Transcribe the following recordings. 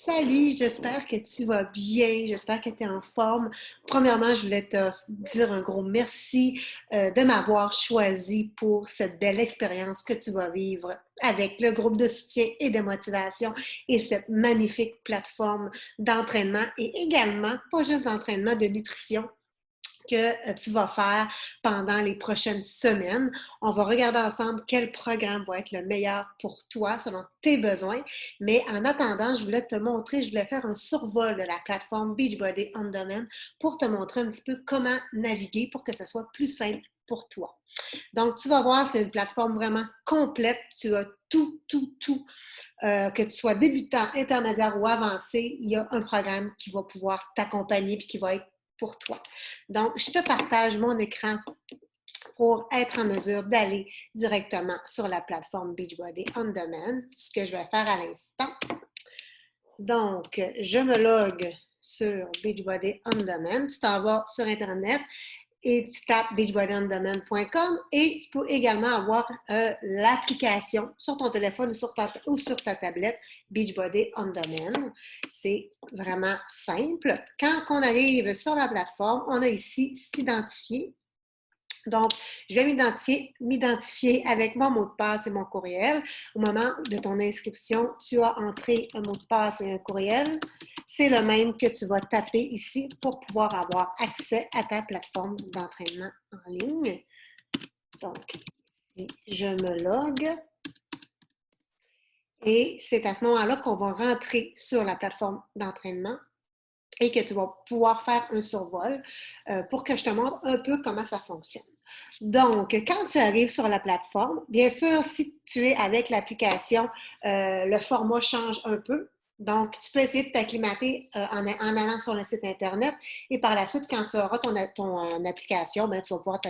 Salut, j'espère que tu vas bien, j'espère que tu es en forme. Premièrement, je voulais te dire un gros merci de m'avoir choisi pour cette belle expérience que tu vas vivre avec le groupe de soutien et de motivation et cette magnifique plateforme d'entraînement et également, pas juste d'entraînement, de nutrition que tu vas faire pendant les prochaines semaines. On va regarder ensemble quel programme va être le meilleur pour toi selon tes besoins. Mais en attendant, je voulais te montrer, je voulais faire un survol de la plateforme Beachbody On Demand pour te montrer un petit peu comment naviguer pour que ce soit plus simple pour toi. Donc, tu vas voir, c'est une plateforme vraiment complète. Tu as tout. Que tu sois débutant, intermédiaire ou avancé, il y a un programme qui va pouvoir t'accompagner et qui va être pour toi. Donc, je te partage mon écran pour être en mesure d'aller directement sur la plateforme Beachbody On Demand, ce que je vais faire à l'instant. Donc, je me logue sur Beachbody On Demand. Tu t'en vas sur Internet et tu tapes beachbodyondemand.com et tu peux également avoir l'application sur ton téléphone ou sur ta tablette Beachbody On Demand. C'est vraiment simple. Quand on arrive sur la plateforme, on a ici s'identifier. Donc, je vais m'identifier avec mon mot de passe et mon courriel. Au moment de ton inscription, tu as entré un mot de passe et un courriel. C'est le même que tu vas taper ici pour pouvoir avoir accès à ta plateforme d'entraînement en ligne. Donc, ici, je me logue. Et c'est à ce moment-là qu'on va rentrer sur la plateforme d'entraînement et que tu vas pouvoir faire un survol pour que je te montre un peu comment ça fonctionne. Donc, quand tu arrives sur la plateforme, bien sûr, si tu es avec l'application, le format change un peu. Donc, tu peux essayer de t'acclimater en allant sur le site Internet et par la suite, quand tu auras ton application, bien, tu vas pouvoir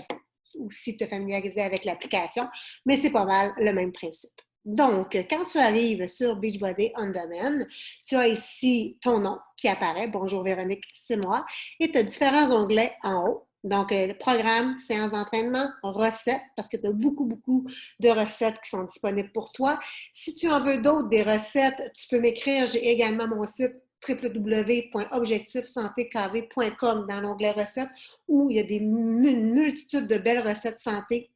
aussi te familiariser avec l'application, mais c'est pas mal le même principe. Donc, quand tu arrives sur Beachbody On Demand, tu as ici ton nom qui apparaît. Bonjour Véronique, c'est moi. Et tu as différents onglets en haut. Donc, programme, séance d'entraînement, recettes, parce que tu as beaucoup de recettes qui sont disponibles pour toi. Si tu en veux d'autres, des recettes, tu peux m'écrire. J'ai également mon site www.objectifsantékv.com dans l'onglet recettes où il y a une multitude de belles recettes santé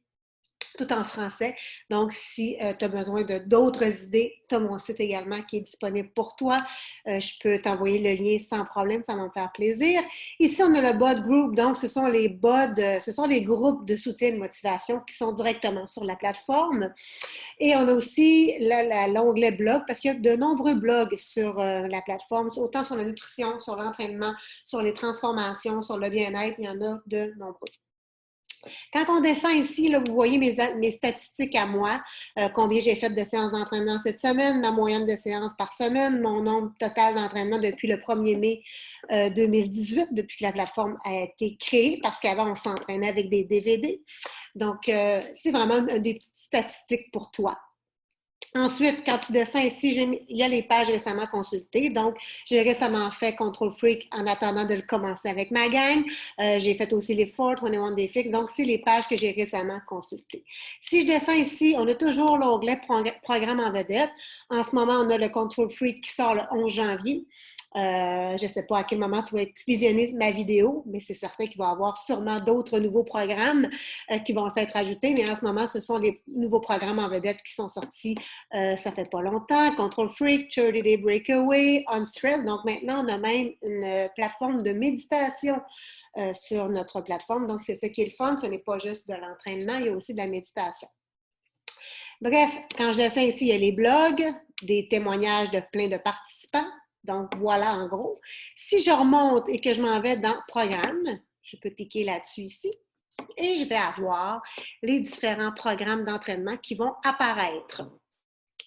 tout en français. Donc, si tu as besoin de d'autres idées, tu as mon site également qui est disponible pour toi. Je peux t'envoyer le lien sans problème, ça va me faire plaisir. Ici, on a le BOD Group, donc ce sont les groupes de soutien et de motivation qui sont directement sur la plateforme. Et on a aussi l'onglet blog, parce qu'il y a de nombreux blogs sur la plateforme, autant sur la nutrition, sur l'entraînement, sur les transformations, sur le bien-être, il y en a de nombreux. Quand on descend ici, là, vous voyez mes statistiques à moi, combien j'ai fait de séances d'entraînement cette semaine, ma moyenne de séances par semaine, mon nombre total d'entraînement depuis le 1er mai 2018, depuis que la plateforme a été créée, parce qu'avant, on s'entraînait avec des DVD. Donc, c'est vraiment des petites statistiques pour toi. Ensuite, quand tu descends ici, il y a les pages récemment consultées. Donc, j'ai récemment fait Control Freak en attendant de le commencer avec ma gang. J'ai fait aussi les 421 Day Fix. Donc, c'est les pages que j'ai récemment consultées. Si je descends ici, on a toujours l'onglet Programme en vedette. En ce moment, on a le Control Freak qui sort le 11 janvier. Je ne sais pas à quel moment tu vas visionner ma vidéo, mais c'est certain qu'il va y avoir sûrement d'autres nouveaux programmes qui vont s'être ajoutés. Mais en ce moment, ce sont les nouveaux programmes en vedette qui sont sortis ça fait pas longtemps. Control Freak, 30 Day Breakaway, On Stress. Donc maintenant, on a même une plateforme de méditation sur notre plateforme. Donc c'est ce qui est le fun. Ce n'est pas juste de l'entraînement, il y a aussi de la méditation. Bref, quand je descends ici, il y a les blogs, des témoignages de plein de participants. Donc voilà en gros. Si je remonte et que je m'en vais dans Programme, je peux cliquer là-dessus ici. Et je vais avoir les différents programmes d'entraînement qui vont apparaître.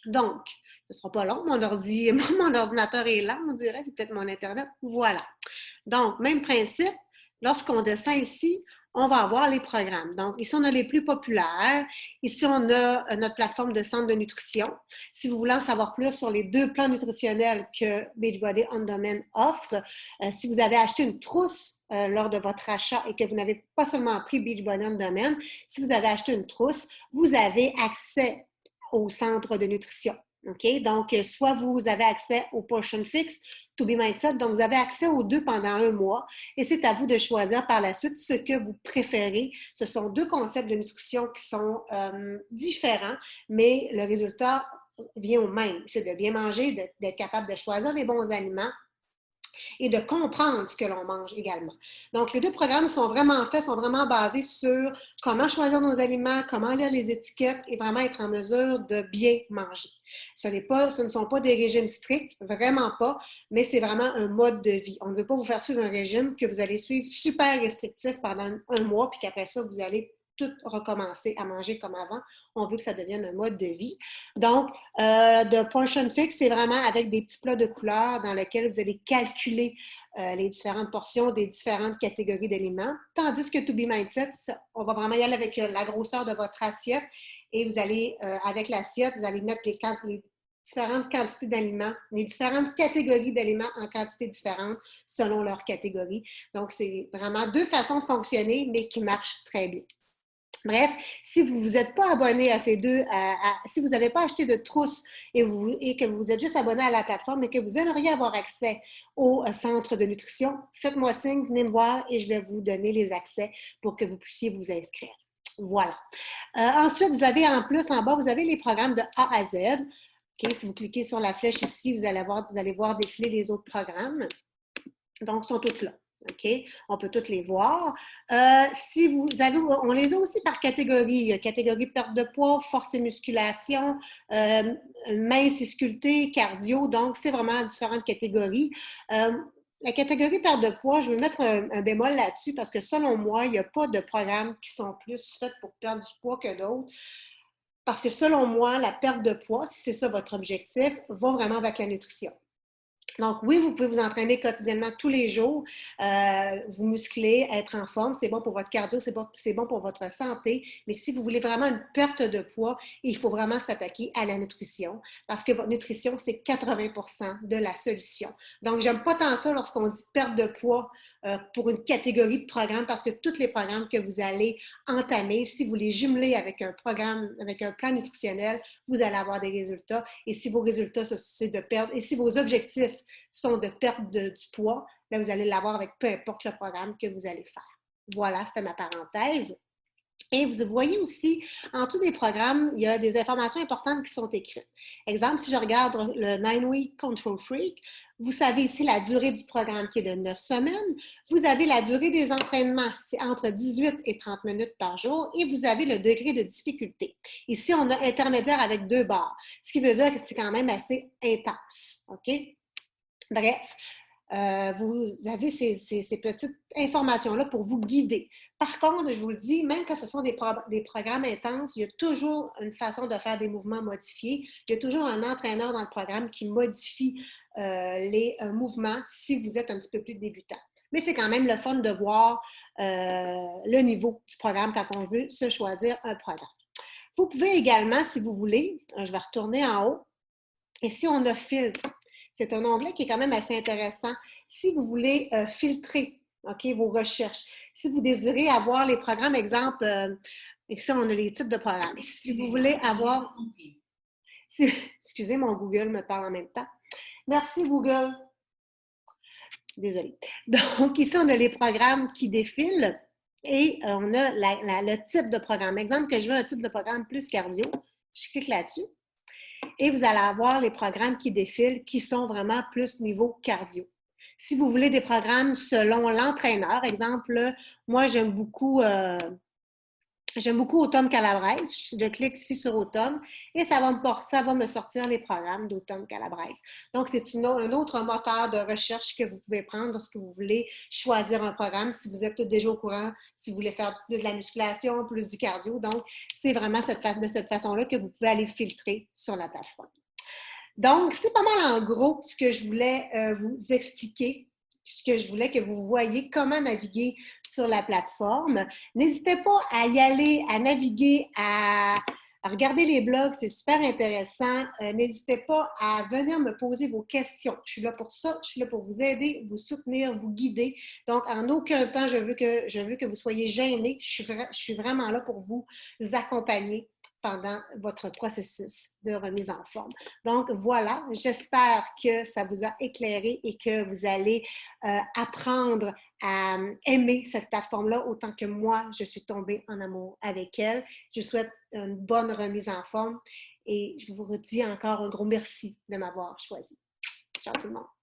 Donc, ce ne sera pas long, mon ordinateur est lent, on dirait, c'est peut-être mon Internet. Voilà. Donc, même principe, lorsqu'on descend ici, on va avoir les programmes. Donc, ici, on a les plus populaires. Ici, on a notre plateforme de centre de nutrition. Si vous voulez en savoir plus sur les 2 plans nutritionnels que Beachbody On Demand offre, si vous avez acheté une trousse lors de votre achat et que vous n'avez pas seulement pris Beachbody On Demand, si vous avez acheté une trousse, vous avez accès au centre de nutrition. OK? Donc, soit vous avez accès au Portion Fix, To Be Mindset, donc vous avez accès aux deux pendant un mois et c'est à vous de choisir par la suite ce que vous préférez. Ce sont deux concepts de nutrition qui sont différents, mais le résultat vient au même. C'est de bien manger, d'être capable de choisir les bons aliments et de comprendre ce que l'on mange également. Donc, les deux programmes sont vraiment faits, sont vraiment basés sur comment choisir nos aliments, comment lire les étiquettes et vraiment être en mesure de bien manger. Ce ne sont pas des régimes stricts, vraiment pas, mais c'est vraiment un mode de vie. On ne veut pas vous faire suivre un régime que vous allez suivre super restrictif pendant un mois, puis qu'après ça, vous allez tout recommencer à manger comme avant. On veut que ça devienne un mode de vie. Donc, de Portion Fix, c'est vraiment avec des petits plats de couleurs dans lesquels vous allez calculer les différentes portions des différentes catégories d'aliments. Tandis que To Be Mindset, on va vraiment y aller avec la grosseur de votre assiette et vous allez, avec l'assiette, vous allez mettre les différentes quantités d'aliments, les différentes catégories d'aliments en quantités différentes selon leur catégorie. Donc, c'est vraiment deux façons de fonctionner, mais qui marchent très bien. Bref, si vous ne vous êtes pas abonné à ces deux, si vous n'avez pas acheté de trousse et que vous êtes juste abonné à la plateforme et que vous aimeriez avoir accès au centre de nutrition, faites-moi signe, venez me voir et je vais vous donner les accès pour que vous puissiez vous inscrire. Voilà. Ensuite, vous avez en plus, en bas, vous avez les programmes de A à Z. Okay, si vous cliquez sur la flèche ici, vous allez voir défiler les autres programmes. Donc, ils sont tous là. OK? On peut toutes les voir. Si vous avez, on les a aussi par catégorie. Catégorie perte de poids, force et musculation, mince et sculpté, cardio. Donc, c'est vraiment différentes catégories. La catégorie perte de poids, je vais mettre un bémol là-dessus parce que selon moi, il n'y a pas de programmes qui sont plus faits pour perdre du poids que d'autres. Parce que selon moi, la perte de poids, si c'est ça votre objectif, va vraiment avec la nutrition. Donc, oui, vous pouvez vous entraîner quotidiennement tous les jours, vous muscler, être en forme. C'est bon pour votre cardio, c'est bon pour votre santé. Mais si vous voulez vraiment une perte de poids, il faut vraiment s'attaquer à la nutrition parce que votre nutrition, c'est 80% de la solution. Donc, j'aime pas tant ça lorsqu'on dit perte de poids pour une catégorie de programmes parce que tous les programmes que vous allez entamer, si vous les jumelez avec un programme, avec un plan nutritionnel, vous allez avoir des résultats. Et si vos résultats, c'est de perdre, et si vos objectifs sont de perdre du poids, bien, vous allez l'avoir avec peu importe le programme que vous allez faire. Voilà, c'était ma parenthèse. Et vous voyez aussi, en dessous des programmes, il y a des informations importantes qui sont écrites. Exemple, si je regarde le 9-Week Control Freak, vous savez ici la durée du programme qui est de 9 semaines. Vous avez la durée des entraînements, c'est entre 18 et 30 minutes par jour. Et vous avez le degré de difficulté. Ici, on a intermédiaire avec 2 barres, ce qui veut dire que c'est quand même assez intense. OK? Bref, vous avez ces petites informations-là pour vous guider. Par contre, je vous le dis, même que ce sont des programmes intenses, il y a toujours une façon de faire des mouvements modifiés. Il y a toujours un entraîneur dans le programme qui modifie les mouvements si vous êtes un petit peu plus débutant. Mais c'est quand même le fun de voir le niveau du programme quand on veut se choisir un programme. Vous pouvez également, si vous voulez, je vais retourner en haut, et si on a filtre, c'est un onglet qui est quand même assez intéressant. Si vous voulez filtrer vos recherches, si vous désirez avoir les programmes, exemple, ici on a les types de programmes. Si vous voulez avoir... excusez, mon Google me parle en même temps. Merci Google. Désolée. Donc ici, on a les programmes qui défilent et on a le type de programme. Exemple que je veux un type de programme plus cardio. Je clique là-dessus. Et vous allez avoir les programmes qui défilent qui sont vraiment plus niveau cardio. Si vous voulez des programmes selon l'entraîneur, exemple, moi j'aime beaucoup Automne Calabrese. Je clique ici sur Automne et ça va me sortir les programmes d'Automne Calabrese. Donc, c'est un autre moteur de recherche que vous pouvez prendre lorsque vous voulez choisir un programme, si vous êtes déjà au courant, si vous voulez faire plus de la musculation, plus du cardio. Donc, c'est vraiment de cette façon-là que vous pouvez aller filtrer sur la plateforme. Donc, c'est pas mal en gros ce que je voulais vous expliquer, ce que je voulais que vous voyiez comment naviguer sur la plateforme. N'hésitez pas à y aller, à naviguer, à regarder les blogs, c'est super intéressant. N'hésitez pas à venir me poser vos questions. Je suis là pour ça, je suis là pour vous aider, vous soutenir, vous guider. Donc, en aucun temps, je veux que vous soyez gênés. Je suis vraiment là pour vous accompagner pendant votre processus de remise en forme. Donc voilà, j'espère que ça vous a éclairé et que vous allez apprendre à aimer cette plateforme-là autant que moi, je suis tombée en amour avec elle. Je souhaite une bonne remise en forme et je vous redis encore un gros merci de m'avoir choisi. Ciao tout le monde!